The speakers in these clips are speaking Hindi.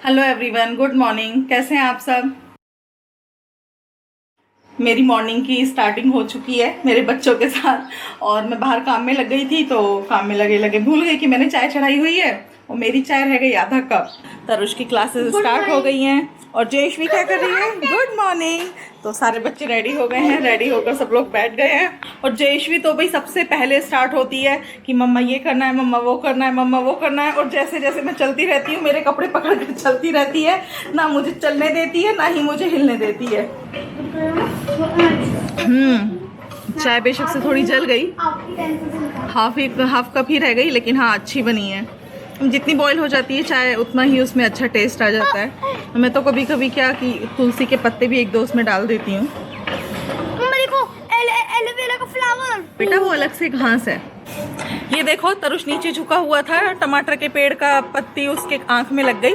Hello everyone, good morning. कैसे हैं आप सब? मेरी मॉर्निंग की स्टार्टिंग हो चुकी है मेरे बच्चों के साथ और मैं बाहर काम में लग गई थी, तो काम में लगे लगे भूल गई कि मैंने चाय चढ़ाई हुई है और मेरी चाय रह गई आधा कप। तरुष की क्लासेस स्टार्ट हो गई हैं और जयश्वी क्या कर रही है? Good morning. तो सारे बच्चे रेडी हो गए हैं, रेडी होकर सब लोग बैठ गए हैं और जयश्वी तो भाई सबसे पहले स्टार्ट होती है कि मम्मा ये करना है, मम्मा वो करना है, मम्मा वो करना है। और जैसे जैसे मैं चलती रहती हूँ मेरे कपड़े पकड़ कर चलती रहती है, ना मुझे चलने देती है ना ही मुझे हिलने देती है। चाय बेशक से थोड़ी जल गई, हाफ कप ही रह गई, लेकिन हाँ अच्छी बनी है। जितनी बॉईल हो जाती है चाय उतना ही उसमें अच्छा टेस्ट आ जाता है। मैं तो कभी कभी क्या कि तुलसी के पत्ते भी एक दो उसमें डाल देती हूँ। एलोवेरा का फ्लावर बेटा वो अलग से घास है। ये देखो तरुष नीचे झुका हुआ था, टमाटर के पेड़ का पत्ती उसके आंख में लग गई,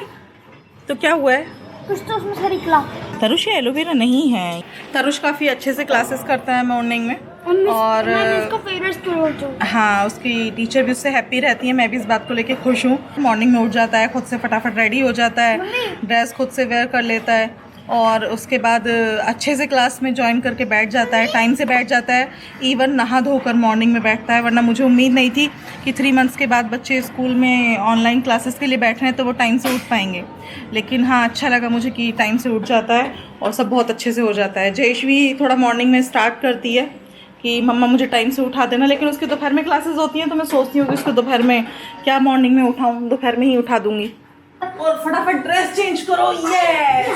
तो क्या हुआ है? कुछ तो उसमें से निकला। तरुष ये एलोवेरा नहीं है। तरुष काफ़ी अच्छे से क्लासेस करता है मॉर्निंग में और इसका फेवरेट स्टूडेंट हूँ। हाँ, उसकी टीचर भी उससे हैप्पी रहती है। मैं भी इस बात को लेके खुश हूँ। मॉर्निंग में उठ जाता है, खुद से फटाफट रेडी हो जाता है, ड्रेस खुद से वेयर कर लेता है और उसके बाद अच्छे से क्लास में ज्वाइन करके बैठ जाता है, टाइम से बैठ जाता है। इवन नहा धोकर मॉर्निंग में बैठता है, वरना मुझे उम्मीद नहीं थी कि 3 मंथ्स के बाद बच्चे स्कूल में ऑनलाइन क्लासेस के लिए बैठ रहे हैं तो वो टाइम से उठ पाएंगे। लेकिन हाँ, अच्छा लगा मुझे कि टाइम से उठ जाता है और सब बहुत अच्छे से हो जाता है। जयश्वी थोड़ा मॉर्निंग में स्टार्ट करती है कि मम्मा मुझे टाइम से उठा देना, लेकिन उसके दोपहर में क्लासेस होती हैं तो मैं सोचती हूँ कि उसको दोपहर में क्या मॉर्निंग में उठाऊँ, दोपहर में ही उठा दूँगी। और फटाफट ड्रेस चेंज करो। यस,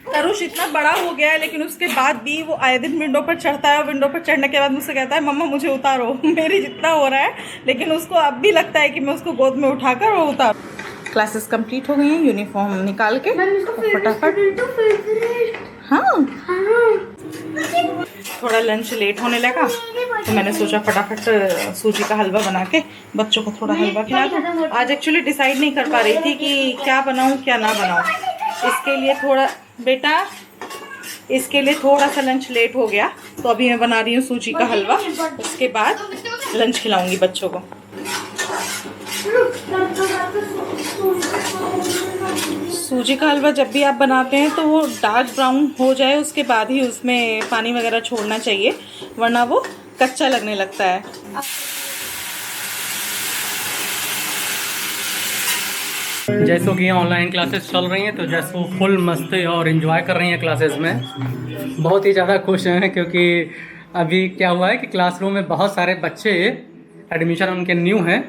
तरुष इतना बड़ा हो गया है लेकिन उसके बाद भी वो आए दिन विंडो पर चढ़ता है और विंडो पर चढ़ने के बाद मुझसे कहता है मम्मा मुझे उतारो। मेरी जितना हो रहा है, लेकिन उसको अब भी लगता है कि मैं उसको गोद में उठाकर और उतारूं। क्लासेस कंप्लीट हो गई हैं, यूनिफॉर्म निकाल के फटाफट। हाँ, थोड़ा लंच लेट होने लगा तो मैंने सोचा फटाफट सूजी का हलवा बना के बच्चों को थोड़ा हलवा खिला दूँ। आज एक्चुअली डिसाइड नहीं कर पा रही थी कि क्या बनाऊँ क्या ना बनाऊँ। इसके लिए थोड़ा सा लंच लेट हो गया, तो अभी मैं बना रही हूँ सूजी का हलवा। उसके बाद लंच खिलाऊंगी बच्चों को। सूजी का हलवा जब भी आप बनाते हैं तो वो डार्क ब्राउन हो जाए उसके बाद ही उसमें पानी वगैरह छोड़ना चाहिए, वरना वो कच्चा लगने लगता है। जैसो कि ऑनलाइन क्लासेस चल रही हैं तो जैसो फुल मस्ती और इन्जॉय कर रही हैं क्लासेस में। बहुत ही ज़्यादा खुश हैं क्योंकि अभी क्या हुआ है कि क्लासरूम में बहुत सारे बच्चे एडमिशन उनके न्यू हैं,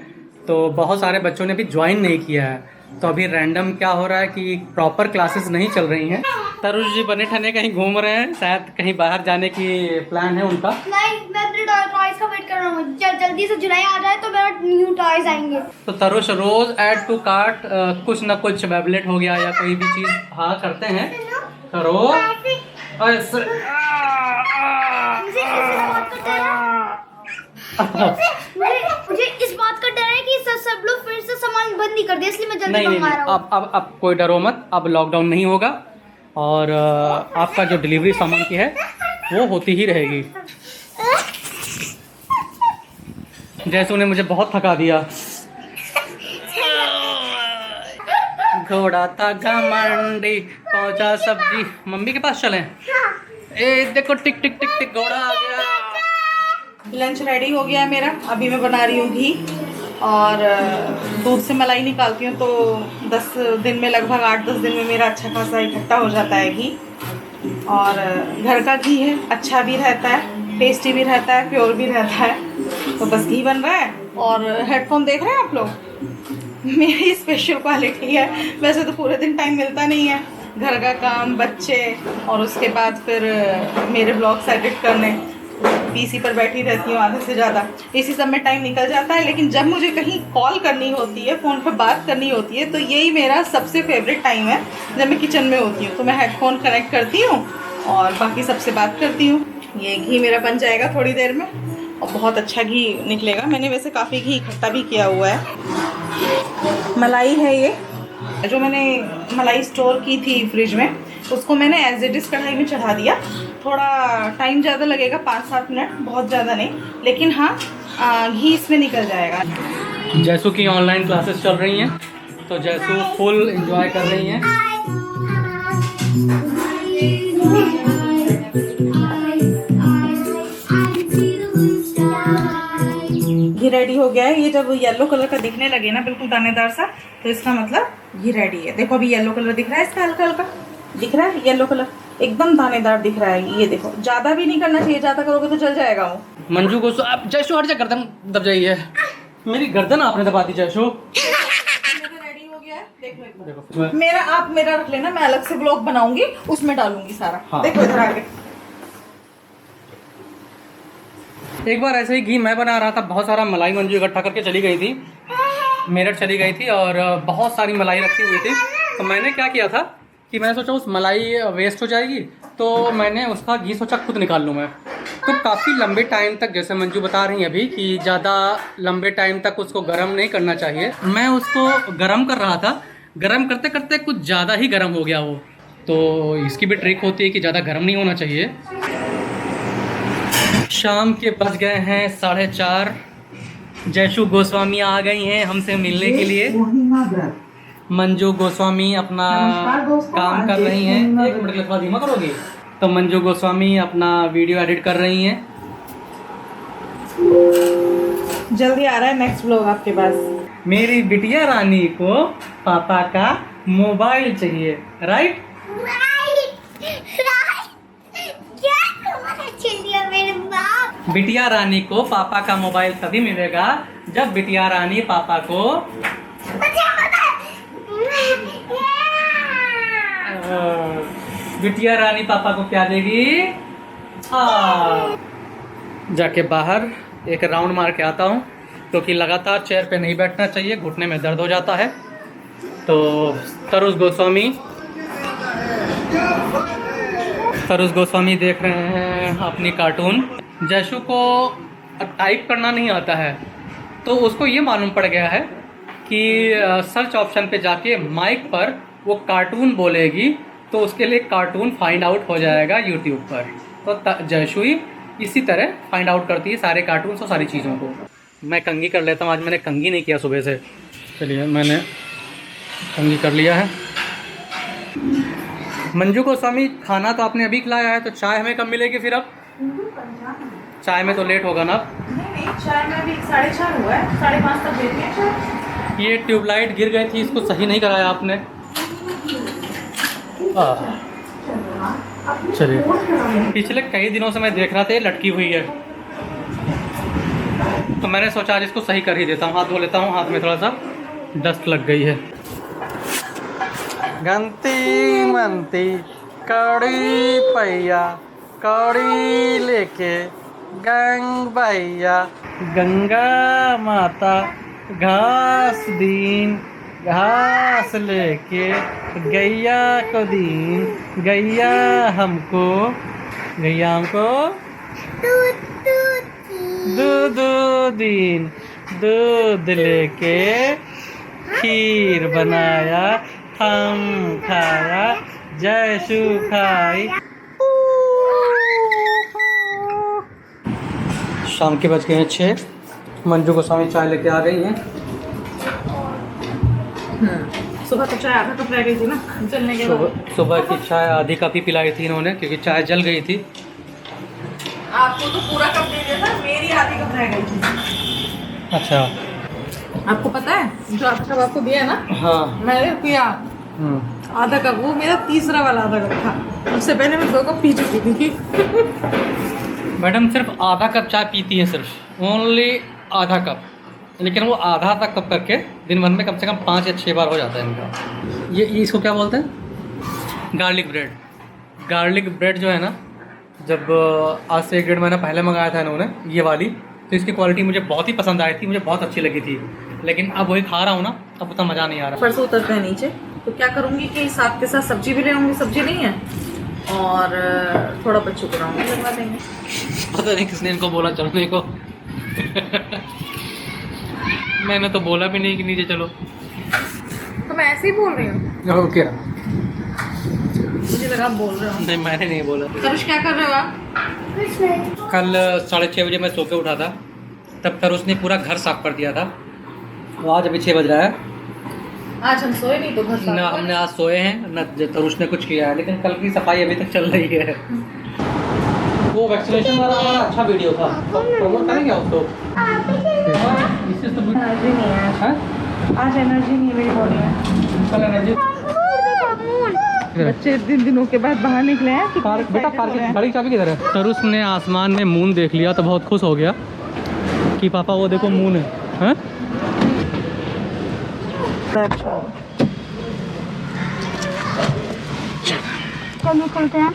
तो बहुत सारे बच्चों ने अभी ज्वाइन नहीं किया है। तो अभी रैंडम क्या हो रहा है कि प्रॉपर क्लासेस नहीं चल रही हैं। तरुष जी बने ठने कहीं घूम रहे हैं, शायद कहीं बाहर जाने की प्लान है उनका। नहीं, मैं अपने टॉयज का वेट कर रहा हूँ। जल्दी से जुलाई आ जाए तो मेरा न्यू टॉयज आएंगे। तो तरुष रोज ऐड टू कार्ट कुछ ना कुछ वेबलेट हो गया या कोई भी चीज़ हाँ करते हैं। करो मुझे इस बात का डर है कि सब लोग फिर से सामान बंद नहीं कर दे, इसलिए मैं जल्दी मंगवा रहा हूँ। अब कोई डरो मत, अब लॉकडाउन नहीं होगा और आपका जो डिलीवरी सामान की है वो होती ही रहेगी। जैसे उन्हें मुझे बहुत थका दिया। घोड़ा था घमंडी पहुंचा सब्जी। मम्मी के पास चलें? ए देखो टिक टिक टिक टिक घोड़ा आ गया। लंच रेडी हो गया है मेरा। अभी मैं बना रही हूँ घी और दूध से मलाई निकालती हूँ तो 10 दिन में, लगभग 8-10 दिन में मेरा अच्छा खासा इकट्ठा हो जाता है घी। और घर का घी है, अच्छा भी रहता है, टेस्टी भी रहता है, प्योर भी रहता है। तो बस घी बन रहा है। और हेडफोन देख रहे हैं आप लोग, मेरी स्पेशल क्वालिटी है। वैसे तो पूरे दिन टाइम मिलता नहीं है, घर का काम, बच्चे और उसके बाद फिर मेरे ब्लॉग्स एडिट करने, पीसी पर बैठी रहती हूँ आधे से ज़्यादा, इसी सब में टाइम निकल जाता है। लेकिन जब मुझे कहीं कॉल करनी होती है, फ़ोन पर बात करनी होती है, तो यही मेरा सबसे फेवरेट टाइम है। जब मैं किचन में होती हूँ तो मैं हेडफोन कनेक्ट करती हूँ और बाकी सबसे बात करती हूँ। ये घी मेरा बन जाएगा थोड़ी देर में और बहुत अच्छा घी निकलेगा। मैंने वैसे काफ़ी घी इकट्ठा भी किया हुआ है। मलाई है ये, जो मैंने मलाई स्टोर की थी फ्रिज में, उसको मैंने एज इट इज़ कढ़ाई में चढ़ा दिया। थोड़ा टाइम ज़्यादा लगेगा, 5-7 मिनट, बहुत ज़्यादा नहीं, लेकिन हाँ घी इसमें निकल जाएगा। जैसो कि ऑनलाइन क्लासेस चल रही हैं तो जैसू फुल एंजॉय कर रही हैं। घी रेडी हो गया है। ये जब येलो कलर का दिखने लगे ना बिल्कुल दानेदार सा, तो इसका मतलब घी रेडी है। देखो अभी येलो कलर दिख रहा है, इसका हल्का हल्का दिख रहा है येलो कलर, एकदम दानेदार दिख रहा है। ये देखो, ज्यादा भी नहीं करना चाहिए, ज्यादा करोगे तो जल जाएगा वो। मंजू को आप जैसू हट जा, गर्दन दब जाइए। मेरी गर्दन आपने दबा दी जैसू। रेडी हो गया है, देखो मेरा, आप मेरा रख लेना, मैं अलग से ब्लॉग बनाऊंगी, उसमें डालूंगी सारा। हाँ। देखो इधर आके। एक बार ऐसे ही घी मैं बना रहा था, बहुत सारा मलाई मंजू इकट्ठा करके चली गई थी, मेरठ चली गई थी और बहुत सारी मलाई रखी हुई थी। तो मैंने क्या किया था कि मैंने सोचा उस मलाई वेस्ट हो जाएगी, तो मैंने उसका घी सोचा खुद निकाल लूँ मैं। तो काफ़ी लंबे टाइम तक, जैसे मंजू बता रही हैं अभी कि ज़्यादा लंबे टाइम तक उसको गर्म नहीं करना चाहिए, मैं उसको गर्म कर रहा था। गर्म करते करते कुछ ज़्यादा ही गर्म हो गया वो। तो इसकी भी ट्रिक होती है कि ज़्यादा गर्म नहीं होना चाहिए। शाम के बज गए हैं 4:30। जैशु गोस्वामी आ गई हैं हमसे मिलने के लिए। मंजू गोस्वामी अपना काम कर रही हैं। एक मिनट के लिए थोड़ा धीमा करोगी? तो मंजू गोस्वामी अपना वीडियो एडिट कर रही हैं। जल्दी आ रहा है नेक्स्ट ब्लॉग आपके पास। मेरी बिटिया रानी को पापा का मोबाइल चाहिए, राइट? बिटिया रानी को पापा का मोबाइल तभी मिलेगा जब बिटिया रानी पापा को बिटिया रानी पापा को क्या देगी? जाके बाहर एक राउंड मार के आता हूँ, क्योंकि लगातार चेयर पे नहीं बैठना चाहिए, घुटने में दर्द हो जाता है। तो तरुष गोस्वामी देख रहे हैं अपनी कार्टून। जैशु को टाइप करना नहीं आता है, तो उसको ये मालूम पड़ गया है कि सर्च ऑप्शन पे जाके माइक पर वो कार्टून बोलेगी तो उसके लिए कार्टून फाइंड आउट हो जाएगा यूट्यूब पर। तो जैशु ही इसी तरह फाइंड आउट करती है सारे कार्टून्स और सारी चीज़ों को। मैं कंघी कर लेता हूँ, आज मैंने कंघी नहीं किया सुबह से। चलिए मैंने कंघी कर लिया है। मंजू गोस्वामी खाना तो आपने अभी खिलाया है, तो चाय हमें कब मिलेगी फिर? अब चाय में तो लेट होगा ना अब? नहीं, चाय में अभी 4:30 हुआ है, 5:30 तक देती है चाय। ये ट्यूबलाइट गिर गई थी, इसको सही नहीं कराया आपने। चलिए, पिछले कई दिनों से मैं देख रहा था ये लटकी हुई है, तो मैंने सोचा आज इसको सही कर ही देता हूँ। हाथ धो लेता हूँ, हाथ में थोड़ा सा डस्ट लग गई है। गंती मनती कौड़ी पैया, कौड़ी लेके गंग भैया, गंगा माता घास दीन, घास लेके गैया को दीन, गैया हमको दूध दीन, दूध लेके खीर बनाया, हम खाया, जैशु खाई। शाम के बज गए हैं 6। मंजू गोस्वामी चाय लेके आ गई हैं। सुबह तो चाय आधा कप रह गई थी ना जलने के बाद। सुबह की चाय आधी कप ही पिलाई थी इन्होंने, क्योंकि चाय जल गई थी। आपको तो पूरा कप दे दिया था, मेरी आधी कप रह गई थी। अच्छा, आपको पता है जो आधा कप आपको दिया है ना? हाँ। मैंने पिया आधा कप, वो मेरा तीसरा वाला आधा कप था। उससे पहले मैं 2 कप पी चुकी थी। मैडम सिर्फ आधा कप चाय पीती है, सिर्फ ओनली आधा कप, लेकिन वो आधा कप करके दिन भर में कम से कम 5 या 6 बार हो जाता है इनका। ये इसको क्या बोलते हैं? Garlic bread. गार्लिक ब्रेड जो है ना, जब आज से 1-1.5 महीना पहले मंगाया था इन्होंने ये वाली, तो इसकी क्वालिटी मुझे बहुत ही पसंद आई थी, मुझे बहुत अच्छी लगी थी। लेकिन अब वही खा रहा हूँ ना, अब उतना मज़ा नहीं आ रहा। परसों उतरते हैं नीचे, तो क्या करूँगी कि साथ के साथ सब्जी भी ले आऊँगी, सब्जी नहीं है, और थोड़ा बच्चों को राउंड लगवा देंगे। पता नहीं किसने इनको बोला चलने को। मैंने तो बोला भी नहीं कि नीचे चलो। तो मैं ऐसे ही बोल रही हूँ। ओके, मुझे लगा आप बोल रहे हो। नहीं मैंने नहीं बोला। तरुष क्या कर रहे हो आप? कल 6:30 बजे मैं सो के उठा था, तब तरुष ने पूरा घर साफ कर दिया था। वो आज अभी 6 बज रहा है, आज हम सोए नहीं तो घर साफ ना हुआ। हमने आज सोए हैं न तरुष ने कुछ किया है, लेकिन कल की सफाई अभी तक चल रही है। वो वैक्सीनेशन वाला हमारा अच्छा वीडियो था, तो प्रमोट करेंगे उसको। इससे तो एनर्जी नहीं है हैं? आज, एनर्जी नहीं है मेरी बॉडी में। कल एनर्जी बच्चे इतने दिनों के बाद बाहर निकले हैं। पार्क, बेटा पार्क की गाड़ी की चाबी किधर है? तरुष ने आसमान में मून देख लिया तो बहुत खुश हो गया कि पापा वो देखो मून है, हैं? चलो चलते हैं।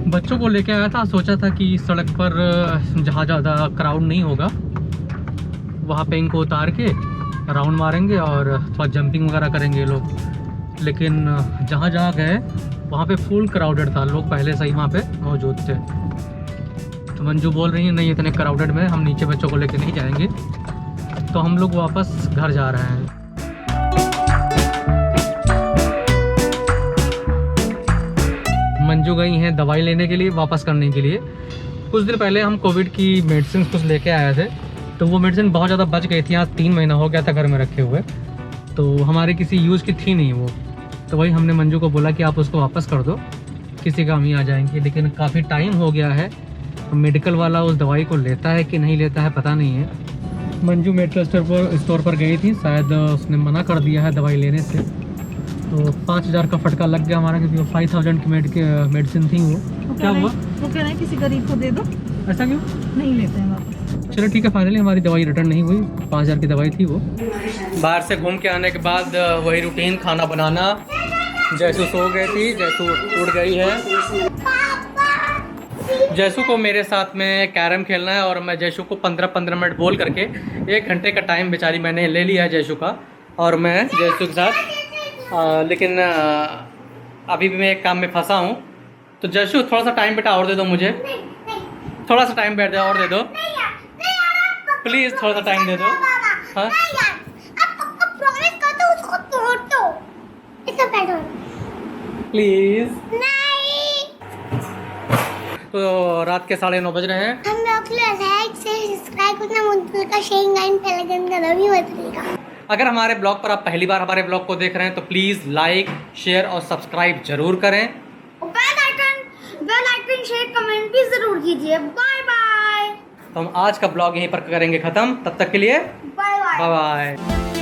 बच्चों को लेके आया था, सोचा था कि सड़क पर जहाँ ज़्यादा क्राउड नहीं होगा वहाँ पे इनको उतार के राउंड मारेंगे और थोड़ा जंपिंग वगैरह करेंगे ये लोग। लेकिन जहाँ जहाँ गए वहाँ पे फुल क्राउडेड था, लोग पहले से ही वहाँ पे मौजूद थे। तो मंजू बोल रही है नहीं इतने क्राउडेड में हम नीचे बच्चों को लेके नहीं जाएंगे, तो हम लोग वापस घर जा रहे हैं। मंजू गई हैं दवाई लेने के लिए, वापस करने के लिए। कुछ दिन पहले हम कोविड की मेडिसिन कुछ लेके आए थे, तो वो मेडिसिन बहुत ज़्यादा बच गई थी। आज 3 महीना हो गया था घर में रखे हुए, तो हमारे किसी यूज़ की थी नहीं वो। तो वही हमने मंजू को बोला कि आप उसको वापस कर दो, किसी काम ही आ जाएंगी। लेकिन काफ़ी टाइम हो गया है, तो मेडिकल वाला उस दवाई को लेता है कि नहीं लेता है पता नहीं है। मंजू मेडिकल स्टोर पर गई थी, शायद उसने मना कर दिया है दवाई लेने से, तो 5000 का फटका लग गया हमारा, क्योंकि वो 5000 की मेडिसिन थी वो। क्या हुआ? वो कह रहे हैं किसी गरीब को दे दो, ऐसा क्यों? नहीं लेते हैं वापस। चलो ठीक है, फाइनली हमारी दवाई रिटर्न नहीं हुई, 5000 की दवाई थी वो। बाहर से घूम के आने के बाद वही रूटीन, खाना बनाना। जैसू सो गई थी, जैसू उठ गई है। जैसू को मेरे साथ में कैरम खेलना है और मैं जैसू को 15-15 मिनट बोल करके 1 घंटे का टाइम बेचारी मैंने ले लिया है जैसू का, और मैं जैसू के साथ लेकिन अभी भी मैं एक काम में फंसा हूँ। तो जैसू थोड़ा सा टाइम बेटा और दे दो मुझे, थोड़ा सा टाइम बैठ जाओ और दे दो प्लीज़, थोड़ा सा टाइम दे दो। हाँ प्लीज़। तो रात के 9:30 बज रहे हैं। हम लोग लाइक से सब्सक्राइब करना मत भूलिएगा, शेयरिंग एंड बेल आइकन दबाना भी मत भूलिएगा। अगर हमारे ब्लॉग पर आप पहली बार हमारे ब्लॉग को देख रहे हैं तो प्लीज़ लाइक, शेयर और सब्सक्राइब जरूर करें। बेल आइकन शेयर कमेंट भी जरूर कीजिए। Bye bye. तो हम आज का ब्लॉग यहीं पर करेंगे ख़त्म, तब तक के लिए बाय बाय। Bye bye.